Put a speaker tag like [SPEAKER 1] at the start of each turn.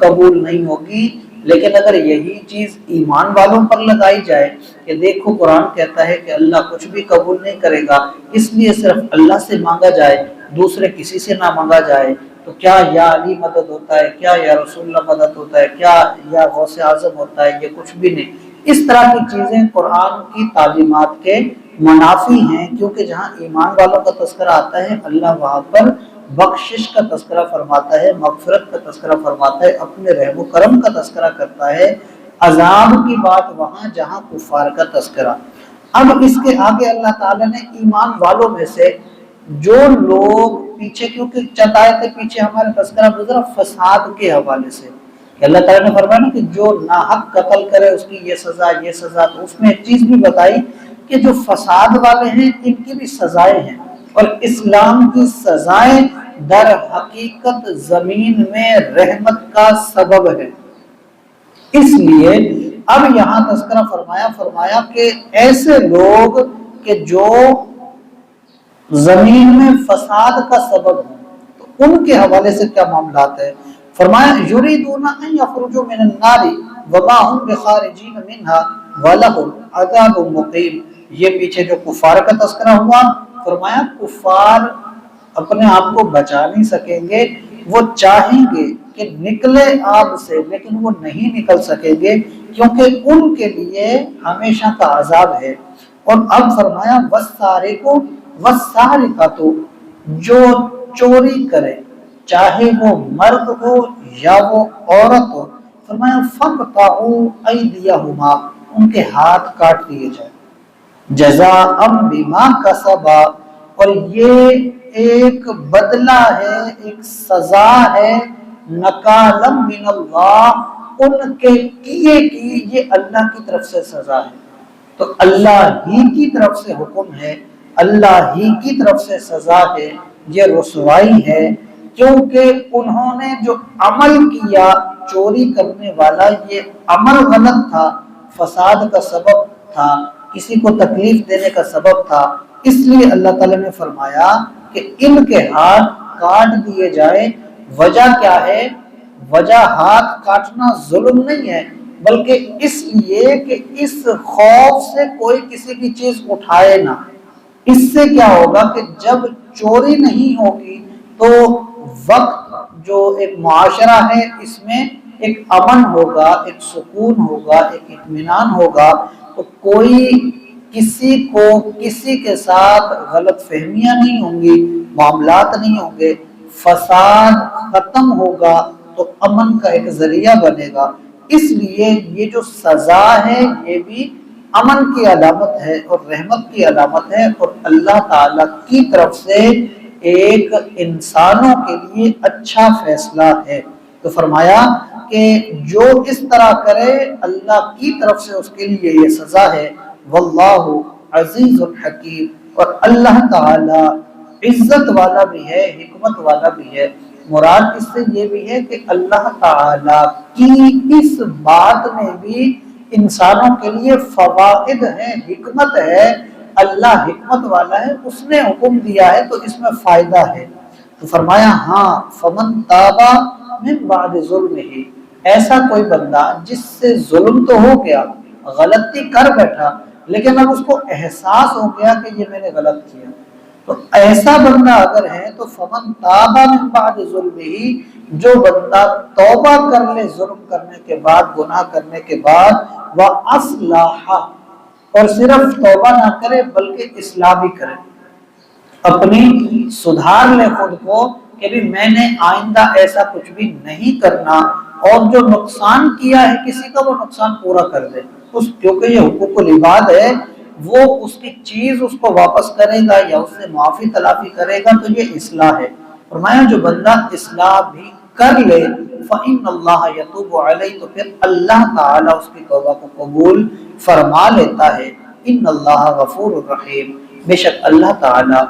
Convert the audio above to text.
[SPEAKER 1] قبول نہیں ہوگی۔ لیکن اگر یہی چیز ایمان والوں پر لگائی جائے کہ دیکھو قرآن کہتا ہے کہ اللہ کچھ بھی قبول نہیں کرے گا، اس لیے صرف اللہ سے مانگا جائے، دوسرے کسی سے نہ مانگا جائے، تو کیا یا علی مدد ہوتا ہے، کیا یا رسول اللہ مدد ہوتا ہے، کیا یا غوث اعظم ہوتا ہے، یہ کچھ بھی نہیں۔ اس طرح کی چیزیں قرآن کی تعلیمات کے منافی ہیں، کیونکہ جہاں ایمان والوں کا تذکرہ آتا ہے اللہ وہاں پر بخشش کا تذکرہ فرماتا ہے، مغفرت کا تذکرہ فرماتا ہے، اپنے رحم و کرم کا تذکرہ کرتا ہے، عذاب کی بات وہاں جہاں کفار کا تذکرہ۔ اب اس کے آگے اللہ تعالیٰ نے ایمان والوں میں سے جو لوگ پیچھے، کیونکہ چند آیتیں پیچھے ہمارے تذکرہ گزرا فساد کے حوالے سے کہ اللہ تعالیٰ نے فرمایا نا کہ جو ناحق قتل کرے اس کی یہ سزا یہ سزا، تو اس میں ایک چیز بھی بتائی کہ جو فساد والے ہیں ان کی بھی سزائیں ہیں، اور اسلام کی سزائیں در حقیقت زمین میں رحمت کا سبب ہے۔ اس لیے اب یہاں تذکرہ فرمایا کہ ایسے لوگ کہ جو زمین میں فساد کا سبب ہوں، تو ان کے حوالے سے کیا معاملات ہے؟ فرمایا یریدون ان یخرجوا من النار وما هم بخارجین منها ولهم عذاب مقیم۔ یہ پیچھے جو کفار کا تذکرہ ہوا، فرمایا کفار اپنے آپ کو بچا نہیں سکیں گے، وہ چاہیں گے کہ نکلے آگ سے لیکن وہ نہیں نکل سکیں گے، کیونکہ ان کے لیے ہمیشہ کا عذاب ہے۔ اور اب فرمایا والسارق والسارقۃ، جو چوری کرے چاہے وہ مرد ہو یا وہ عورت ہو، فرمایا فقطعوا ایدیہما، ان کے ہاتھ کاٹ دیے جائیں، جزاء بما کسبا، اور یہ ایک بدلہ ہے، ایک سزا ہے، نکالا من اللہ، ان کے کیے کی یہ اللہ کی طرف سے سزا ہے۔ تو اللہ ہی کی طرف سے حکم ہے، اللہ ہی کی طرف سے سزا ہے، یہ رسوائی ہے، کیونکہ انہوں نے جو عمل کیا چوری کرنے والا، یہ عمل غلط تھا، فساد کا سبب تھا، کسی کو تکلیف دینے کا سبب تھا، اس لیے اللہ تعالیٰ نے فرمایا کہ ان کے ہاتھ کاٹ دیے جائیں۔ وجہ کیا ہے؟ وجہ ہاتھ کاٹنا ظلم نہیں ہے، بلکہ اس لیے کہ اس خوف سے کوئی کسی کی چیز اٹھائے نہ۔ اس سے کیا ہوگا کہ جب چوری نہیں ہوگی تو وقت جو ایک معاشرہ ہے اس میں ایک امن ہوگا، ایک سکون ہوگا، ایک اطمینان ہوگا، تو کوئی کسی کو کسی کے ساتھ غلط فہمیاں نہیں ہوں گی، معاملات نہیں ہوں گے، فساد ختم ہوگا تو امن کا ایک ذریعہ بنے گا۔ اس لیے یہ جو سزا ہے یہ بھی امن کی علامت ہے اور رحمت کی علامت ہے، اور اللہ تعالی کی طرف سے ایک انسانوں کے لیے اچھا فیصلہ ہے۔ تو فرمایا کہ جو اس طرح کرے اللہ کی طرف سے اس کے لیے یہ سزا ہے، واللہ عزیز الحکیم، اور اللہ تعالی عزت والا بھی ہے، حکمت والا بھی ہے۔ مراد اس سے یہ بھی ہے کہ اللہ تعالی کی اس بات میں بھی انسانوں کے لیے فوائد ہیں، حکمت ہے، اللہ حکمت والا ہے، اس نے حکم دیا ہے تو اس میں فائدہ ہے۔ تو فرمایا ہاں فمن تابا من بعد ظلمہ، ایسا کوئی بندہ جس سے ظلم تو ہو گیا، غلطی کر بیٹھا، لیکن اب اس کو احساس ہو گیا کہ یہ میں نے غلط کیا، تو ایسا بندہ اگر ہے تو فمن تابا من بعد ظلمہ، جو بندہ توبہ کر لے ظلم کرنے کے بعد، گناہ کرنے کے بعد، وَأَصْلَحَ، اور صرف توبہ نہ کرے بلکہ اصلاح بھی کرے، اپنی سدھار لے خود کو کہ بھی میں نے آئندہ ایسا کچھ بھی نہیں کرنا، اور جو نقصان کیا ہے کسی کا وہ نقصان پورا کر دے، کیونکہ یہ حقوق العباد ہے، وہ اس کی چیز اس کو واپس کرے گا یا اس سے معافی تلافی کرے گا، تو یہ اصلاح ہے۔ فرمایا جو بندہ اصلاح بھی کر لے فَإِنَّ اللَّهَ يَتُوبُ عَلَيْهِ، تو پھر اللہ تعالیٰ اس کی توبہ کو قبول فرما لیتا ہے۔ إِنَّ اللَّهَ غَفُورٌ رَحِيمٌ، بے شک اللہ تعالیٰ